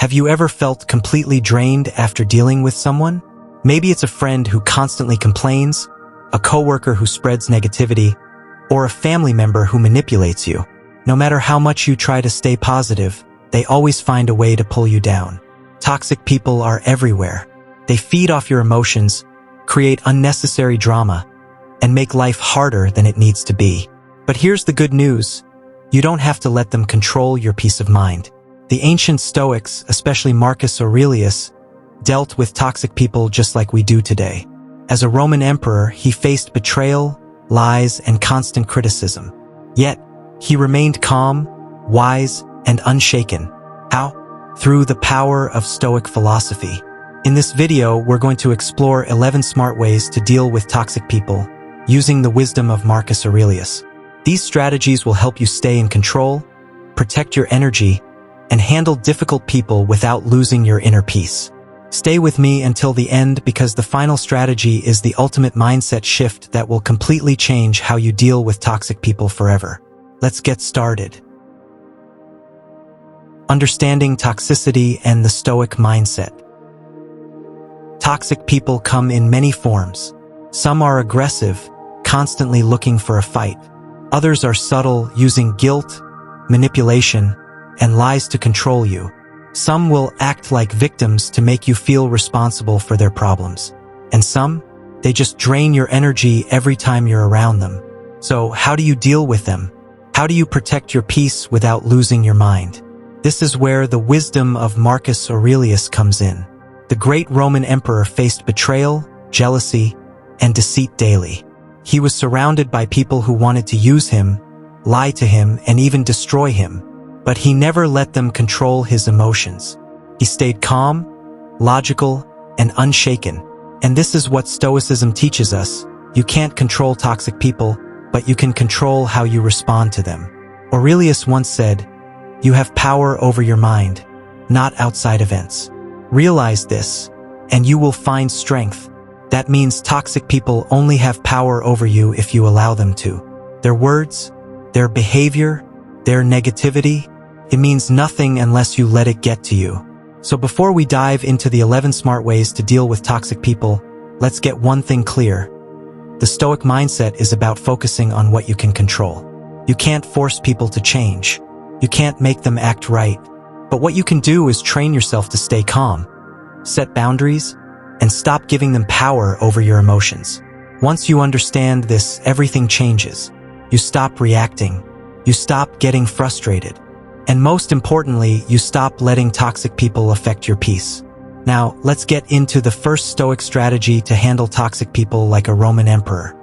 Have you ever felt completely drained after dealing with someone? Maybe it's a friend who constantly complains, a coworker who spreads negativity, or a family member who manipulates you. No matter how much you try to stay positive, they always find a way to pull you down. Toxic people are everywhere. They feed off your emotions, create unnecessary drama, and make life harder than it needs to be. But here's the good news. You don't have to let them control your peace of mind. The ancient Stoics, especially Marcus Aurelius, dealt with toxic people just like we do today. As a Roman emperor, he faced betrayal, lies, and constant criticism. Yet, he remained calm, wise, and unshaken. How? Through the power of Stoic philosophy. In this video, we're going to explore 11 smart ways to deal with toxic people using the wisdom of Marcus Aurelius. These strategies will help you stay in control, protect your energy, and handle difficult people without losing your inner peace. Stay with me until the end because the final strategy is the ultimate mindset shift that will completely change how you deal with toxic people forever. Let's get started. Understanding toxicity and the Stoic mindset. Toxic people come in many forms. Some are aggressive, constantly looking for a fight. Others are subtle, using guilt, manipulation, and lies to control you. Some will act like victims to make you feel responsible for their problems. And some, they just drain your energy every time you're around them. So how do you deal with them? How do you protect your peace without losing your mind? This is where the wisdom of Marcus Aurelius comes in. The great Roman emperor faced betrayal, jealousy, and deceit daily. He was surrounded by people who wanted to use him, lie to him, and even destroy him. But he never let them control his emotions. He stayed calm, logical, and unshaken. And this is what Stoicism teaches us. You can't control toxic people, but you can control how you respond to them. Aurelius once said, "You have power over your mind, not outside events." Realize this, and you will find strength. That means toxic people only have power over you if you allow them to. Their words, their behavior, their negativity, it means nothing unless you let it get to you. So before we dive into the 11 smart ways to deal with toxic people, let's get one thing clear. The Stoic mindset is about focusing on what you can control. You can't force people to change. You can't make them act right. But what you can do is train yourself to stay calm, set boundaries, and stop giving them power over your emotions. Once you understand this, everything changes. You stop reacting. You stop getting frustrated. And most importantly, you stop letting toxic people affect your peace. Now, let's get into the first Stoic strategy to handle toxic people like a Roman emperor.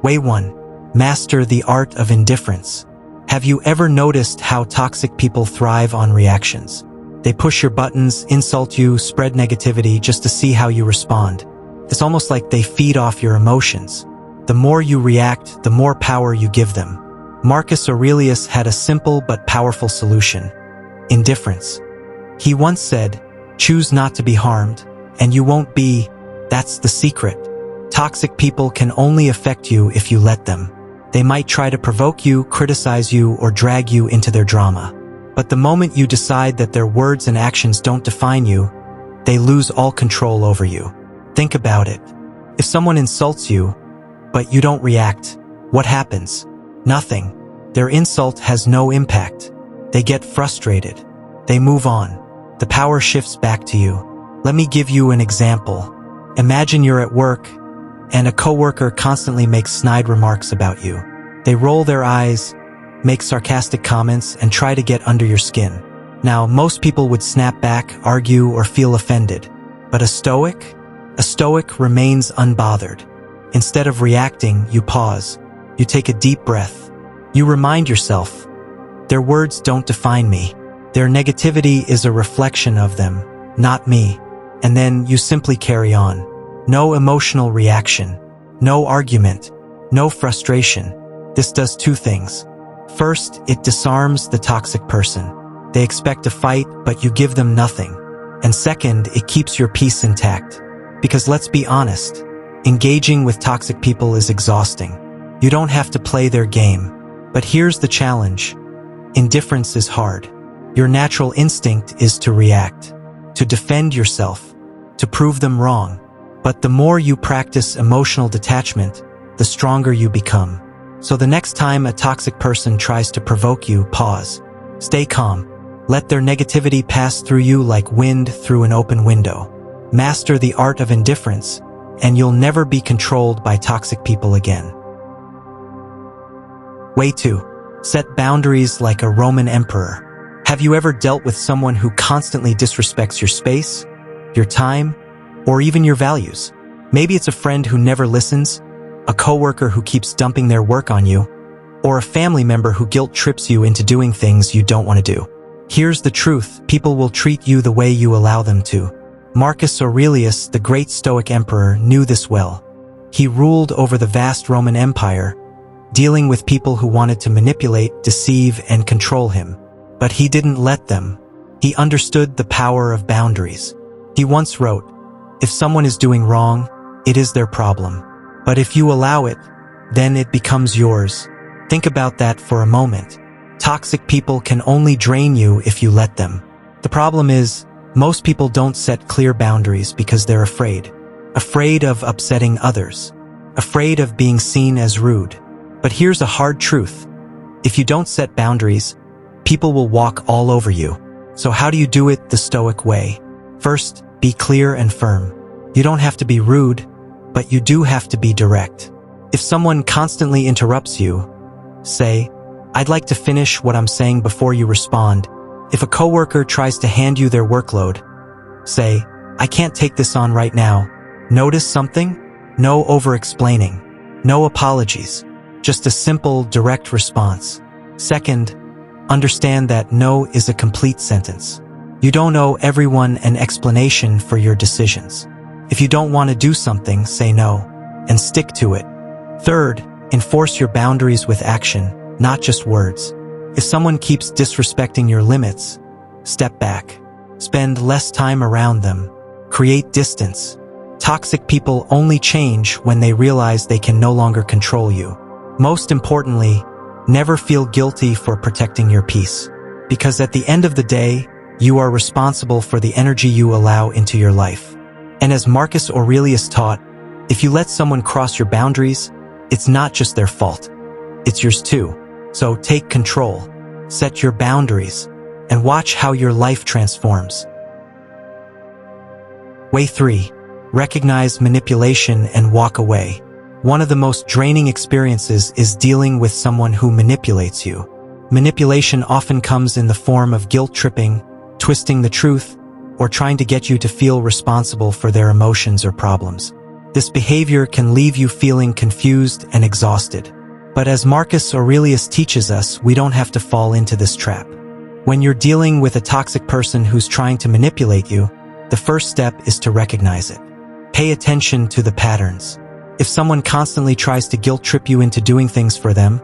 Way 1. Master the art of indifference. Have you ever noticed how toxic people thrive on reactions? They push your buttons, insult you, spread negativity just to see how you respond. It's almost like they feed off your emotions. The more you react, the more power you give them. Marcus Aurelius had a simple but powerful solution: indifference. He once said, "Choose not to be harmed, and you won't be." That's the secret. Toxic people can only affect you if you let them. They might try to provoke you, criticize you, or drag you into their drama. But the moment you decide that their words and actions don't define you, they lose all control over you. Think about it. If someone insults you, but you don't react, what happens? Nothing. Their insult has no impact. They get frustrated. They move on. The power shifts back to you. Let me give you an example. Imagine you're at work, and a coworker constantly makes snide remarks about you. They roll their eyes, make sarcastic comments, and try to get under your skin. Now, most people would snap back, argue, or feel offended. But a Stoic remains unbothered. Instead of reacting, you pause. You take a deep breath. You remind yourself, their words don't define me. Their negativity is a reflection of them, not me. And then you simply carry on. No emotional reaction, no argument, no frustration. This does two things. First, it disarms the toxic person. They expect a fight, but you give them nothing. And second, it keeps your peace intact. Because let's be honest, engaging with toxic people is exhausting. You don't have to play their game. But here's the challenge. Indifference is hard. Your natural instinct is to react, to defend yourself, to prove them wrong. But the more you practice emotional detachment, the stronger you become. So the next time a toxic person tries to provoke you, pause. Stay calm. Let their negativity pass through you like wind through an open window. Master the art of indifference, and you'll never be controlled by toxic people again. Way 2. Set boundaries like a Roman emperor. Have you ever dealt with someone who constantly disrespects your space, your time, or even your values? Maybe it's a friend who never listens, a coworker who keeps dumping their work on you, or a family member who guilt trips you into doing things you don't want to do. Here's the truth: people will treat you the way you allow them to. Marcus Aurelius, the great Stoic emperor, knew this well. He ruled over the vast Roman Empire, dealing with people who wanted to manipulate, deceive, and control him. But he didn't let them. He understood the power of boundaries. He once wrote, "If someone is doing wrong, it is their problem. But if you allow it, then it becomes yours." Think about that for a moment. Toxic people can only drain you if you let them. The problem is, most people don't set clear boundaries because they're afraid. Afraid of upsetting others. Afraid of being seen as rude. But here's a hard truth. If you don't set boundaries, people will walk all over you. So how do you do it the Stoic way? First, be clear and firm. You don't have to be rude, but you do have to be direct. If someone constantly interrupts you, say, "I'd like to finish what I'm saying before you respond." If a coworker tries to hand you their workload, say, "I can't take this on right now." Notice something? No over-explaining. No apologies. Just a simple, direct response. Second, understand that no is a complete sentence. You don't owe everyone an explanation for your decisions. If you don't want to do something, say no, and stick to it. Third, enforce your boundaries with action, not just words. If someone keeps disrespecting your limits, step back. Spend less time around them. Create distance. Toxic people only change when they realize they can no longer control you. Most importantly, never feel guilty for protecting your peace. Because at the end of the day, you are responsible for the energy you allow into your life. And as Marcus Aurelius taught, if you let someone cross your boundaries, it's not just their fault. It's yours too. So take control, set your boundaries, and watch how your life transforms. Way 3. Recognize manipulation and walk away. One of the most draining experiences is dealing with someone who manipulates you. Manipulation often comes in the form of guilt-tripping, twisting the truth, or trying to get you to feel responsible for their emotions or problems. This behavior can leave you feeling confused and exhausted. But as Marcus Aurelius teaches us, we don't have to fall into this trap. When you're dealing with a toxic person who's trying to manipulate you, the first step is to recognize it. Pay attention to the patterns. If someone constantly tries to guilt-trip you into doing things for them,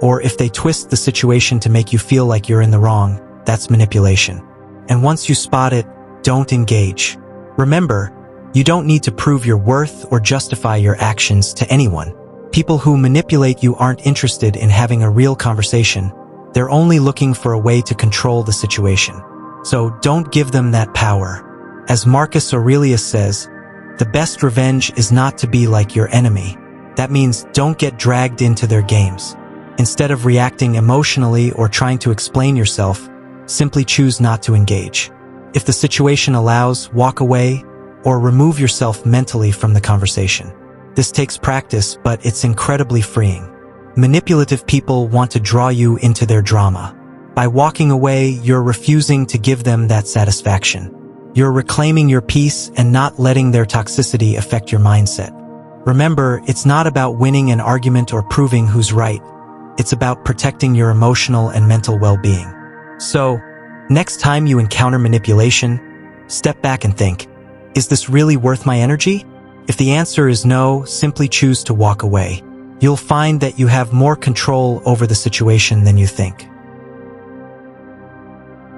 or if they twist the situation to make you feel like you're in the wrong, that's manipulation. And once you spot it, don't engage. Remember, you don't need to prove your worth or justify your actions to anyone. People who manipulate you aren't interested in having a real conversation. They're only looking for a way to control the situation. So don't give them that power. As Marcus Aurelius says, the best revenge is not to be like your enemy. That means don't get dragged into their games. Instead of reacting emotionally or trying to explain yourself, simply choose not to engage. If the situation allows, walk away or remove yourself mentally from the conversation. This takes practice, but it's incredibly freeing. Manipulative people want to draw you into their drama. By walking away, you're refusing to give them that satisfaction. You're reclaiming your peace and not letting their toxicity affect your mindset. Remember, it's not about winning an argument or proving who's right. It's about protecting your emotional and mental well-being. So, next time you encounter manipulation, step back and think, is this really worth my energy? If the answer is no, simply choose to walk away. You'll find that you have more control over the situation than you think.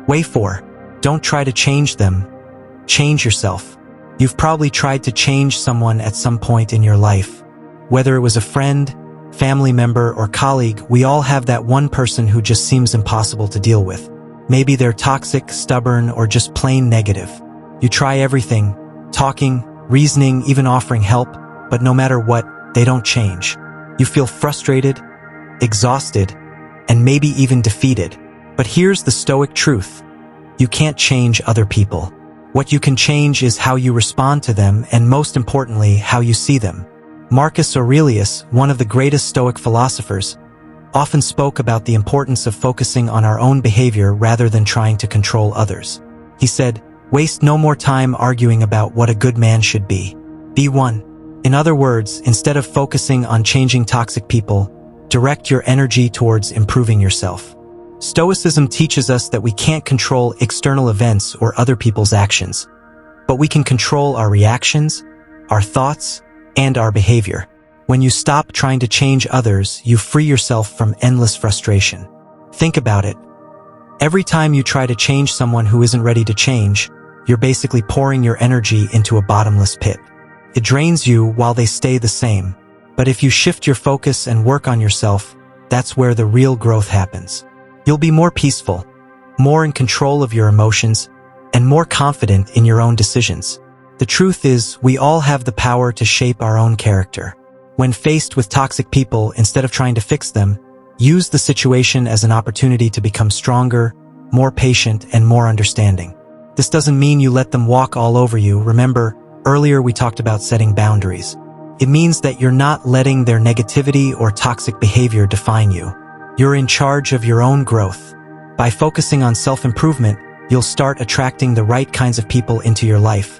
Way 4. Don't try to change them. Change yourself. You've probably tried to change someone at some point in your life. Whether it was a friend, family member, or colleague, we all have that one person who just seems impossible to deal with. Maybe they're toxic, stubborn, or just plain negative. You try everything, talking, reasoning, even offering help, but no matter what, they don't change. You feel frustrated, exhausted, and maybe even defeated. But here's the Stoic truth. You can't change other people. What you can change is how you respond to them and, most importantly, how you see them. Marcus Aurelius, one of the greatest Stoic philosophers, often spoke about the importance of focusing on our own behavior rather than trying to control others. He said, "Waste no more time arguing about what a good man should be. Be one." In other words, instead of focusing on changing toxic people, direct your energy towards improving yourself. Stoicism teaches us that we can't control external events or other people's actions, but we can control our reactions, our thoughts, and our behavior. When you stop trying to change others, you free yourself from endless frustration. Think about it. Every time you try to change someone who isn't ready to change, you're basically pouring your energy into a bottomless pit. It drains you while they stay the same. But if you shift your focus and work on yourself, that's where the real growth happens. You'll be more peaceful, more in control of your emotions, and more confident in your own decisions. The truth is, we all have the power to shape our own character. When faced with toxic people, instead of trying to fix them, use the situation as an opportunity to become stronger, more patient, and more understanding. This doesn't mean you let them walk all over you. Remember, earlier we talked about setting boundaries. It means that you're not letting their negativity or toxic behavior define you. You're in charge of your own growth. By focusing on self-improvement, you'll start attracting the right kinds of people into your life.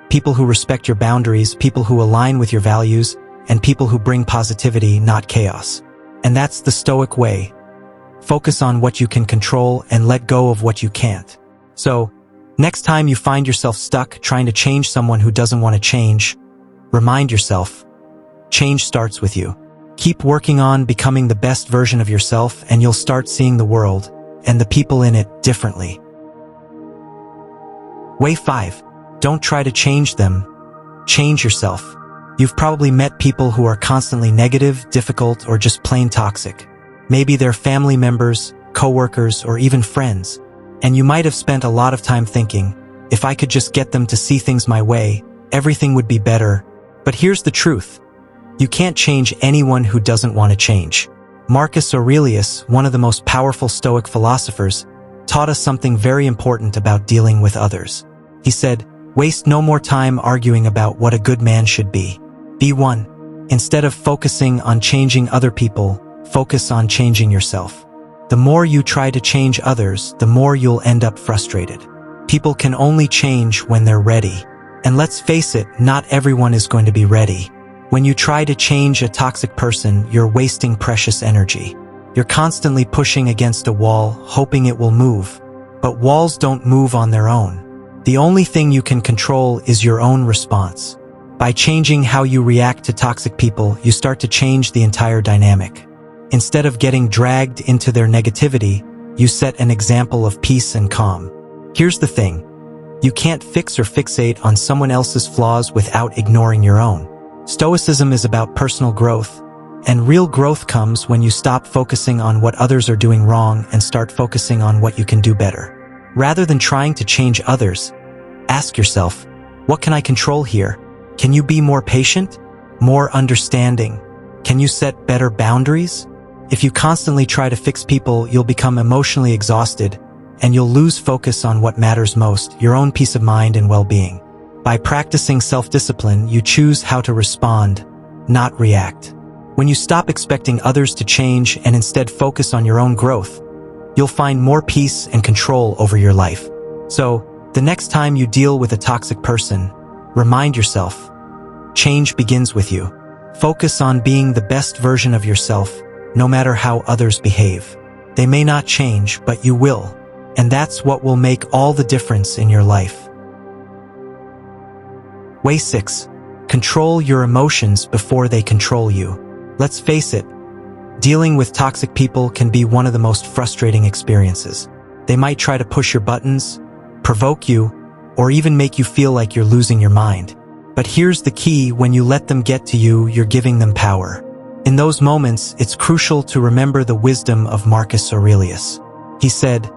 People who respect your boundaries, people who align with your values, and people who bring positivity, not chaos. And that's the Stoic way. Focus on what you can control and let go of what you can't. So, next time you find yourself stuck trying to change someone who doesn't want to change, remind yourself, change starts with you. Keep working on becoming the best version of yourself, and you'll start seeing the world and the people in it differently. Way 5. Don't try to change them. Change yourself. You've probably met people who are constantly negative, difficult, or just plain toxic. Maybe they're family members, coworkers, or even friends. And you might have spent a lot of time thinking, if I could just get them to see things my way, everything would be better. But here's the truth. You can't change anyone who doesn't want to change. Marcus Aurelius, one of the most powerful Stoic philosophers, taught us something very important about dealing with others. He said, "Waste no more time arguing about what a good man should be. Be one." Instead of focusing on changing other people, focus on changing yourself. The more you try to change others, the more you'll end up frustrated. People can only change when they're ready. And let's face it, not everyone is going to be ready. When you try to change a toxic person, you're wasting precious energy. You're constantly pushing against a wall, hoping it will move. But walls don't move on their own. The only thing you can control is your own response. By changing how you react to toxic people, you start to change the entire dynamic. Instead of getting dragged into their negativity, you set an example of peace and calm. Here's the thing. You can't fix or fixate on someone else's flaws without ignoring your own. Stoicism is about personal growth, and real growth comes when you stop focusing on what others are doing wrong and start focusing on what you can do better. Rather than trying to change others, ask yourself, what can I control here? Can you be more patient? More understanding? Can you set better boundaries? If you constantly try to fix people, you'll become emotionally exhausted, and you'll lose focus on what matters most, your own peace of mind and well-being. By practicing self-discipline, you choose how to respond, not react. When you stop expecting others to change and instead focus on your own growth, you'll find more peace and control over your life. So, the next time you deal with a toxic person, remind yourself, change begins with you. Focus on being the best version of yourself, no matter how others behave. They may not change, but you will. And that's what will make all the difference in your life. Way 6. Control your emotions before they control you. Let's face it, dealing with toxic people can be one of the most frustrating experiences. They might try to push your buttons, provoke you, or even make you feel like you're losing your mind. But here's the key: when you let them get to you, you're giving them power. In those moments, it's crucial to remember the wisdom of Marcus Aurelius. He said,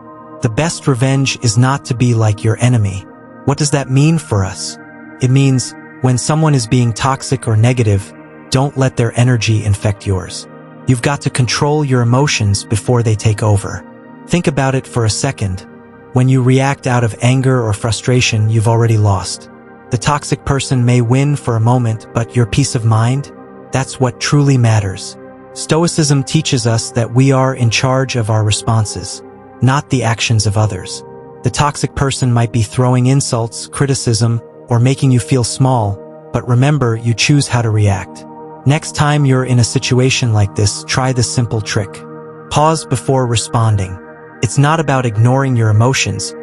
The best revenge is not to be like your enemy. What does that mean for us? It means when someone is being toxic or negative, don't let their energy infect yours. You've got to control your emotions before they take over. Think about it for a second. When you react out of anger or frustration, you've already lost. The toxic person may win for a moment, but your peace of mind? That's what truly matters. Stoicism teaches us that we are in charge of our responses, not the actions of others. The toxic person might be throwing insults, criticism, or making you feel small, but remember, you choose how to react. Next time you're in a situation like this, try this simple trick. Pause before responding. It's not about ignoring your emotions,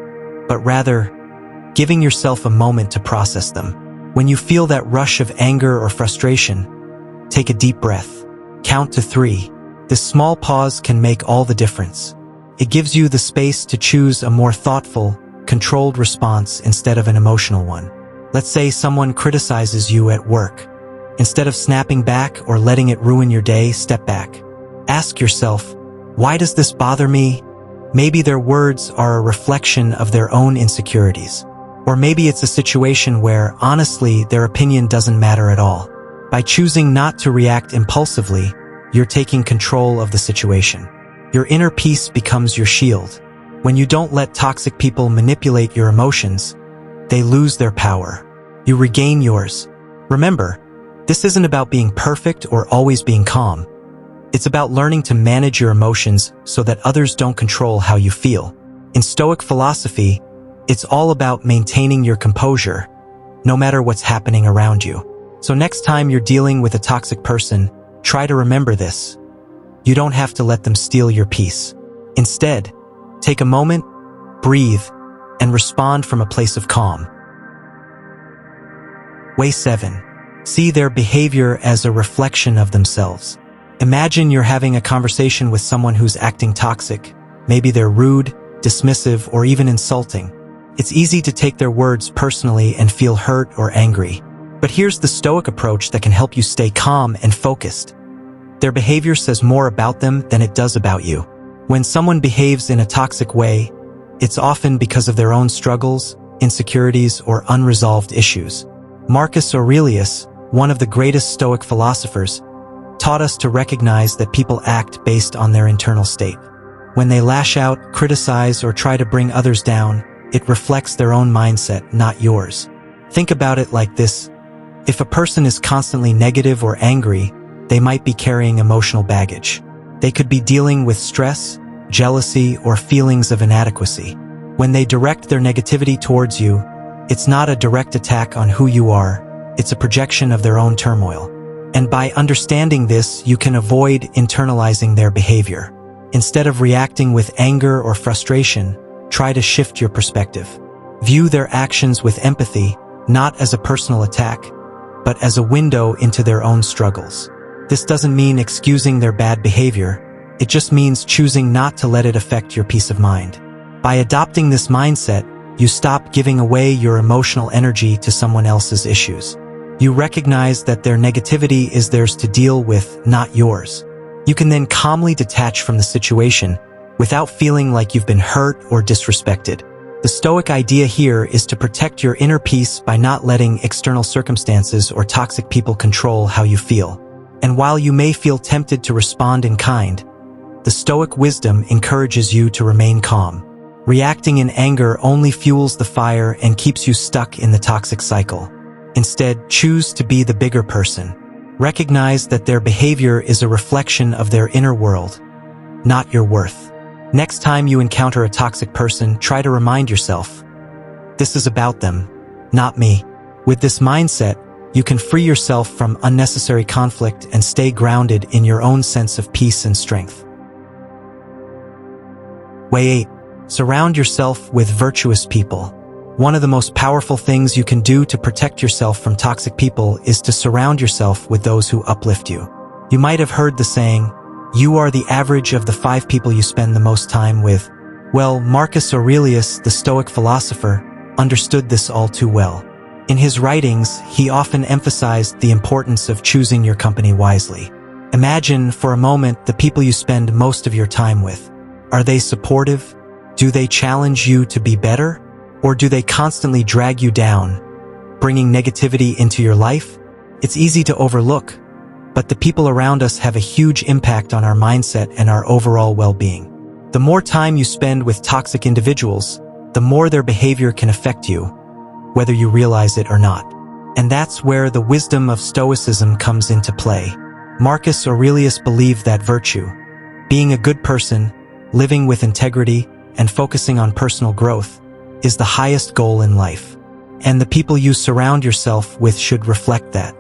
but rather giving yourself a moment to process them. When you feel that rush of anger or frustration, take a deep breath. Count to 3. This small pause can make all the difference. It gives you the space to choose a more thoughtful, controlled response instead of an emotional one. Let's say someone criticizes you at work. Instead of snapping back or letting it ruin your day, step back. Ask yourself, why does this bother me? Maybe their words are a reflection of their own insecurities. Or maybe it's a situation where, honestly, their opinion doesn't matter at all. By choosing not to react impulsively, you're taking control of the situation. Your inner peace becomes your shield. When you don't let toxic people manipulate your emotions, they lose their power. You regain yours. Remember, this isn't about being perfect or always being calm. It's about learning to manage your emotions so that others don't control how you feel. In Stoic philosophy, it's all about maintaining your composure, no matter what's happening around you. So next time you're dealing with a toxic person, try to remember this. You don't have to let them steal your peace. Instead, take a moment, breathe, and respond from a place of calm. Way 7. See their behavior as a reflection of themselves. Imagine you're having a conversation with someone who's acting toxic. Maybe they're rude, dismissive, or even insulting. It's easy to take their words personally and feel hurt or angry. But here's the Stoic approach that can help you stay calm and focused. Their behavior says more about them than it does about you. When someone behaves in a toxic way, it's often because of their own struggles, insecurities, or unresolved issues. Marcus Aurelius, one of the greatest Stoic philosophers, taught us to recognize that people act based on their internal state. When they lash out, criticize, or try to bring others down, it reflects their own mindset, not yours. Think about it like this. If a person is constantly negative or angry, they might be carrying emotional baggage. They could be dealing with stress, jealousy, or feelings of inadequacy. When they direct their negativity towards you, it's not a direct attack on who you are, it's a projection of their own turmoil. And by understanding this, you can avoid internalizing their behavior. Instead of reacting with anger or frustration, try to shift your perspective. View their actions with empathy, not as a personal attack, but as a window into their own struggles. This doesn't mean excusing their bad behavior, it just means choosing not to let it affect your peace of mind. By adopting this mindset, you stop giving away your emotional energy to someone else's issues. You recognize that their negativity is theirs to deal with, not yours. You can then calmly detach from the situation without feeling like you've been hurt or disrespected. The Stoic idea here is to protect your inner peace by not letting external circumstances or toxic people control how you feel. And while you may feel tempted to respond in kind, the Stoic wisdom encourages you to remain calm. Reacting in anger only fuels the fire and keeps you stuck in the toxic cycle. Instead, choose to be the bigger person. Recognize that their behavior is a reflection of their inner world, not your worth. Next time you encounter a toxic person, try to remind yourself, this is about them, not me. With this mindset, you can free yourself from unnecessary conflict and stay grounded in your own sense of peace and strength. Way 8. Surround yourself with virtuous people. One of the most powerful things you can do to protect yourself from toxic people is to surround yourself with those who uplift you. You might have heard the saying, you are the average of the 5 people you spend the most time with. Well, Marcus Aurelius, the Stoic philosopher, understood this all too well. In his writings, he often emphasized the importance of choosing your company wisely. Imagine, for a moment, the people you spend most of your time with. Are they supportive, Do they challenge you to be better? Or do they constantly drag you down, bringing negativity into your life? It's easy to overlook, but the people around us have a huge impact on our mindset and our overall well-being. The more time you spend with toxic individuals, the more their behavior can affect you, whether you realize it or not. And that's where the wisdom of Stoicism comes into play. Marcus Aurelius believed that virtue, being a good person, living with integrity, and focusing on personal growth, is the highest goal in life. And the people you surround yourself with should reflect that.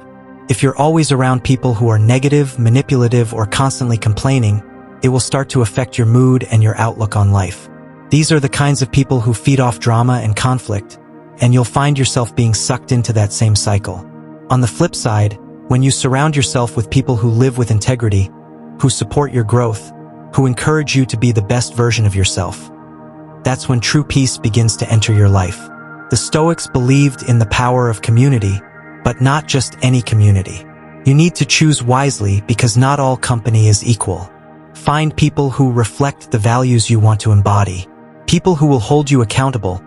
If you're always around people who are negative, manipulative, or constantly complaining, it will start to affect your mood and your outlook on life. These are the kinds of people who feed off drama and conflict, and you'll find yourself being sucked into that same cycle. On the flip side, when you surround yourself with people who live with integrity, who support your growth, who encourage you to be the best version of yourself, that's when true peace begins to enter your life. The Stoics believed in the power of community, but not just any community. You need to choose wisely because not all company is equal. Find people who reflect the values you want to embody, people who will hold you accountable,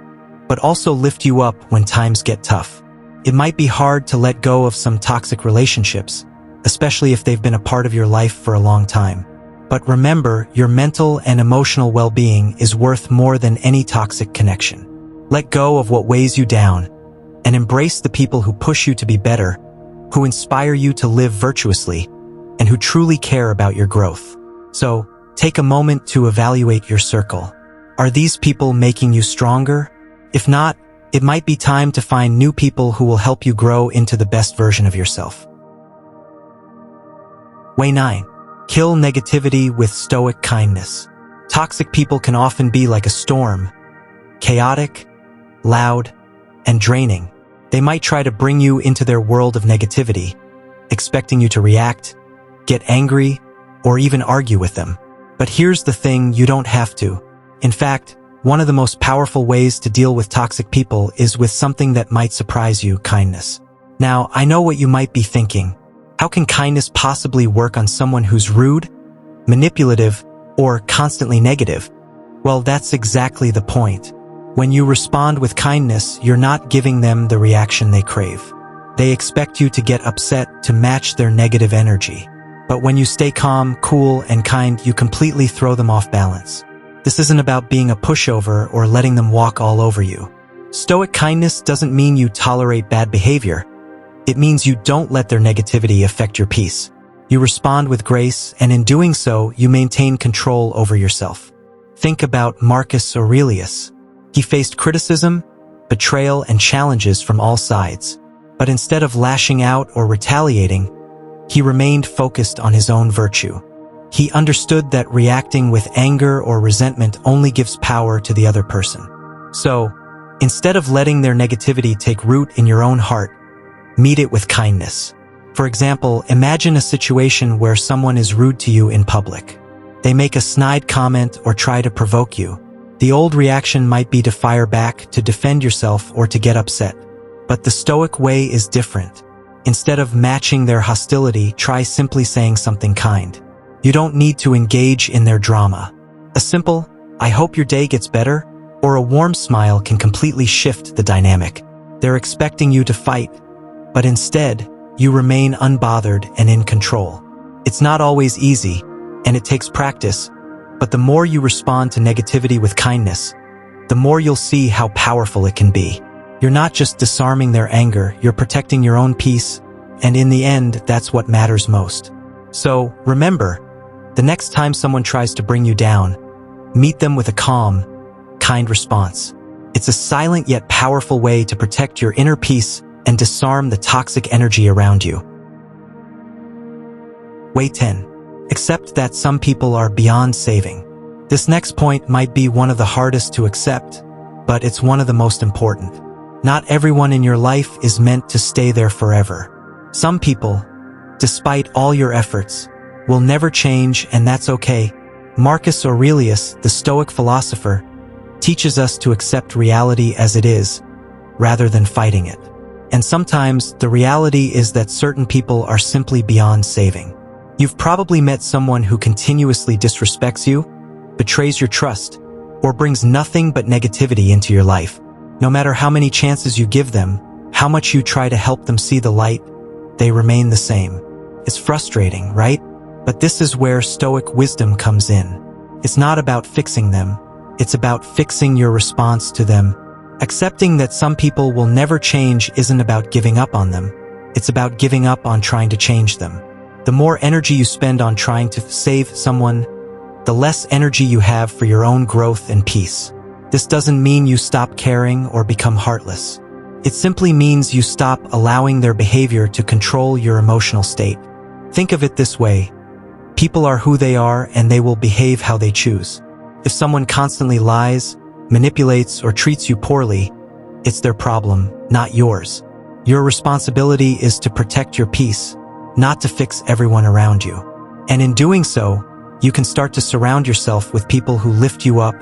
but also lift you up when times get tough. It might be hard to let go of some toxic relationships, especially if they've been a part of your life for a long time. But remember, your mental and emotional well-being is worth more than any toxic connection. Let go of what weighs you down, and embrace the people who push you to be better, who inspire you to live virtuously, and who truly care about your growth. So, take a moment to evaluate your circle. Are these people making you stronger? If not, it might be time to find new people who will help you grow into the best version of yourself. Way 9. Kill negativity with stoic kindness. Toxic people can often be like a storm, chaotic, loud, and draining. They might try to bring you into their world of negativity, expecting you to react, get angry, or even argue with them. But here's the thing, you don't have to. In fact, one of the most powerful ways to deal with toxic people is with something that might surprise you: kindness. Now, I know what you might be thinking. How can kindness possibly work on someone who's rude, manipulative, or constantly negative? Well, that's exactly the point. When you respond with kindness, you're not giving them the reaction they crave. They expect you to get upset to match their negative energy. But when you stay calm, cool, and kind, you completely throw them off balance. This isn't about being a pushover or letting them walk all over you. Stoic kindness doesn't mean you tolerate bad behavior. It means you don't let their negativity affect your peace. You respond with grace, and in doing so, you maintain control over yourself. Think about Marcus Aurelius. He faced criticism, betrayal, and challenges from all sides. But instead of lashing out or retaliating, he remained focused on his own virtue. He understood that reacting with anger or resentment only gives power to the other person. So, instead of letting their negativity take root in your own heart, meet it with kindness. For example, imagine a situation where someone is rude to you in public. They make a snide comment or try to provoke you. The old reaction might be to fire back, to defend yourself, or to get upset. But the Stoic way is different. Instead of matching their hostility, try simply saying something kind. You don't need to engage in their drama. A simple, "I hope your day gets better," or a warm smile can completely shift the dynamic. They're expecting you to fight, but instead, you remain unbothered and in control. It's not always easy, and it takes practice, but the more you respond to negativity with kindness, the more you'll see how powerful it can be. You're not just disarming their anger, you're protecting your own peace, and in the end, that's what matters most. So, remember, the next time someone tries to bring you down, meet them with a calm, kind response. It's a silent yet powerful way to protect your inner peace and disarm the toxic energy around you. Way 10. Accept that some people are beyond saving. This next point might be one of the hardest to accept, but it's one of the most important. Not everyone in your life is meant to stay there forever. Some people, despite all your efforts, will never change, and that's okay. Marcus Aurelius, the Stoic philosopher, teaches us to accept reality as it is, rather than fighting it. And sometimes the reality is that certain people are simply beyond saving. You've probably met someone who continuously disrespects you, betrays your trust, or brings nothing but negativity into your life. No matter how many chances you give them, how much you try to help them see the light, they remain the same. It's frustrating, right? But this is where Stoic wisdom comes in. It's not about fixing them. It's about fixing your response to them. Accepting that some people will never change isn't about giving up on them. It's about giving up on trying to change them. The more energy you spend on trying to save someone, the less energy you have for your own growth and peace. This doesn't mean you stop caring or become heartless. It simply means you stop allowing their behavior to control your emotional state. Think of it this way. People are who they are and they will behave how they choose. If someone constantly lies, manipulates, or treats you poorly, it's their problem, not yours. Your responsibility is to protect your peace, not to fix everyone around you. And in doing so, you can start to surround yourself with people who lift you up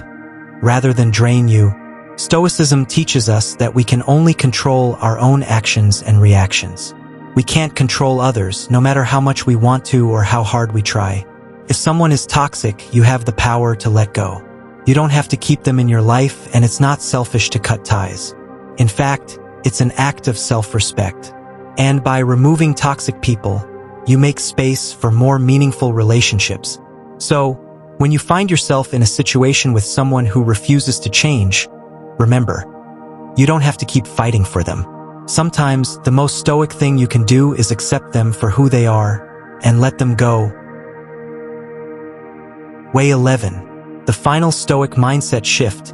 rather than drain you. Stoicism teaches us that we can only control our own actions and reactions. We can't control others, no matter how much we want to or how hard we try. If someone is toxic, you have the power to let go. You don't have to keep them in your life, and it's not selfish to cut ties. In fact, it's an act of self-respect. And by removing toxic people, you make space for more meaningful relationships. So, when you find yourself in a situation with someone who refuses to change, remember, you don't have to keep fighting for them. Sometimes, the most stoic thing you can do is accept them for who they are and let them go. Way 11. The final Stoic mindset shift.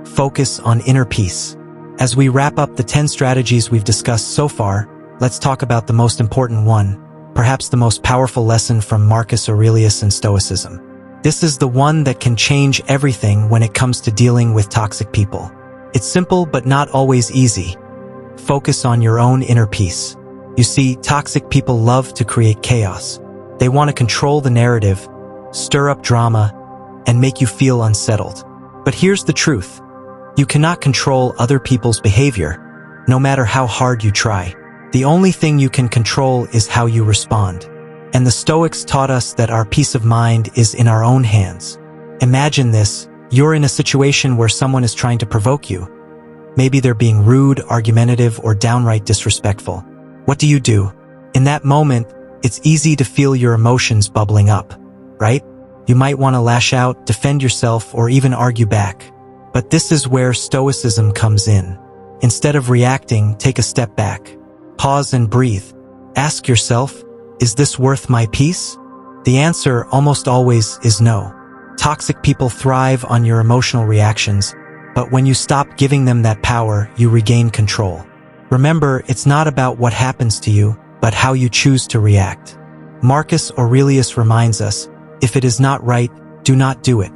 Focus on inner peace. As we wrap up the 10 strategies we've discussed so far, let's talk about the most important one, perhaps the most powerful lesson from Marcus Aurelius and Stoicism. This is the one that can change everything when it comes to dealing with toxic people. It's simple but not always easy. Focus on your own inner peace. You see, toxic people love to create chaos. They want to control the narrative, stir up drama, and make you feel unsettled. But here's the truth. You cannot control other people's behavior, no matter how hard you try. The only thing you can control is how you respond. And the Stoics taught us that our peace of mind is in our own hands. Imagine this. You're in a situation where someone is trying to provoke you. Maybe they're being rude, argumentative, or downright disrespectful. What do you do? In that moment, it's easy to feel your emotions bubbling up, right? You might want to lash out, defend yourself, or even argue back. But this is where Stoicism comes in. Instead of reacting, take a step back. Pause and breathe. Ask yourself, is this worth my peace? The answer almost always is no. Toxic people thrive on your emotional reactions, but when you stop giving them that power, you regain control. Remember, it's not about what happens to you, but how you choose to react. Marcus Aurelius reminds us, if it is not right, do not do it.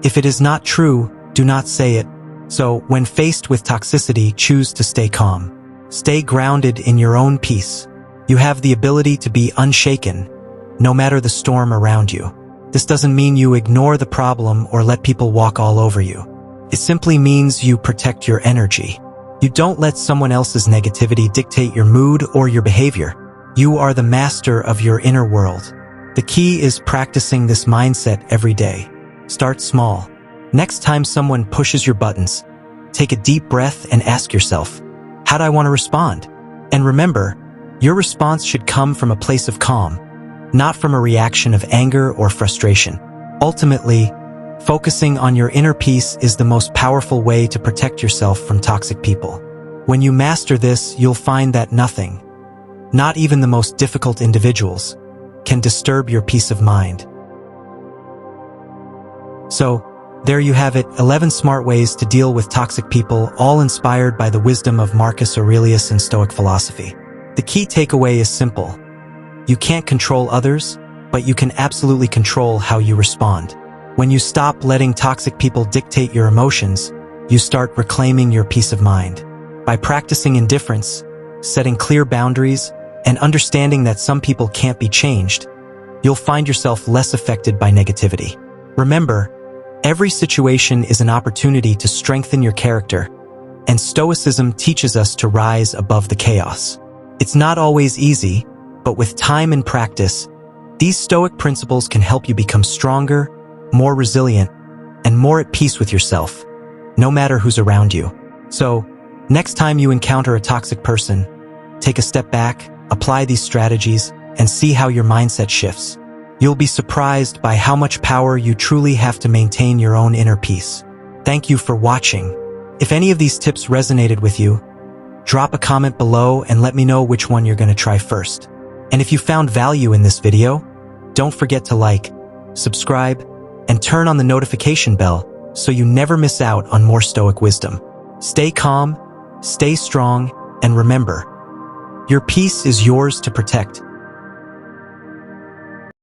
If it is not true, do not say it. So, when faced with toxicity, choose to stay calm. Stay grounded in your own peace. You have the ability to be unshaken, no matter the storm around you. This doesn't mean you ignore the problem or let people walk all over you. It simply means you protect your energy. You don't let someone else's negativity dictate your mood or your behavior. You are the master of your inner world. The key is practicing this mindset every day. Start small. Next time someone pushes your buttons, take a deep breath and ask yourself, how do I want to respond? And remember, your response should come from a place of calm, not from a reaction of anger or frustration. Ultimately, focusing on your inner peace is the most powerful way to protect yourself from toxic people. When you master this, you'll find that nothing, not even the most difficult individuals, can disturb your peace of mind. So, there you have it, 11 smart ways to deal with toxic people, all inspired by the wisdom of Marcus Aurelius and Stoic philosophy. The key takeaway is simple. You can't control others, but you can absolutely control how you respond. When you stop letting toxic people dictate your emotions, you start reclaiming your peace of mind. By practicing indifference, setting clear boundaries, and understanding that some people can't be changed, you'll find yourself less affected by negativity. Remember, every situation is an opportunity to strengthen your character, and Stoicism teaches us to rise above the chaos. It's not always easy, but with time and practice, these Stoic principles can help you become stronger, more resilient, and more at peace with yourself, no matter who's around you. So, next time you encounter a toxic person, take a step back, apply these strategies, and see how your mindset shifts. You'll be surprised by how much power you truly have to maintain your own inner peace. Thank you for watching. If any of these tips resonated with you, drop a comment below and let me know which one you're going to try first. And if you found value in this video, don't forget to like, subscribe, and turn on the notification bell so you never miss out on more Stoic wisdom. Stay calm, stay strong, and remember, your peace is yours to protect.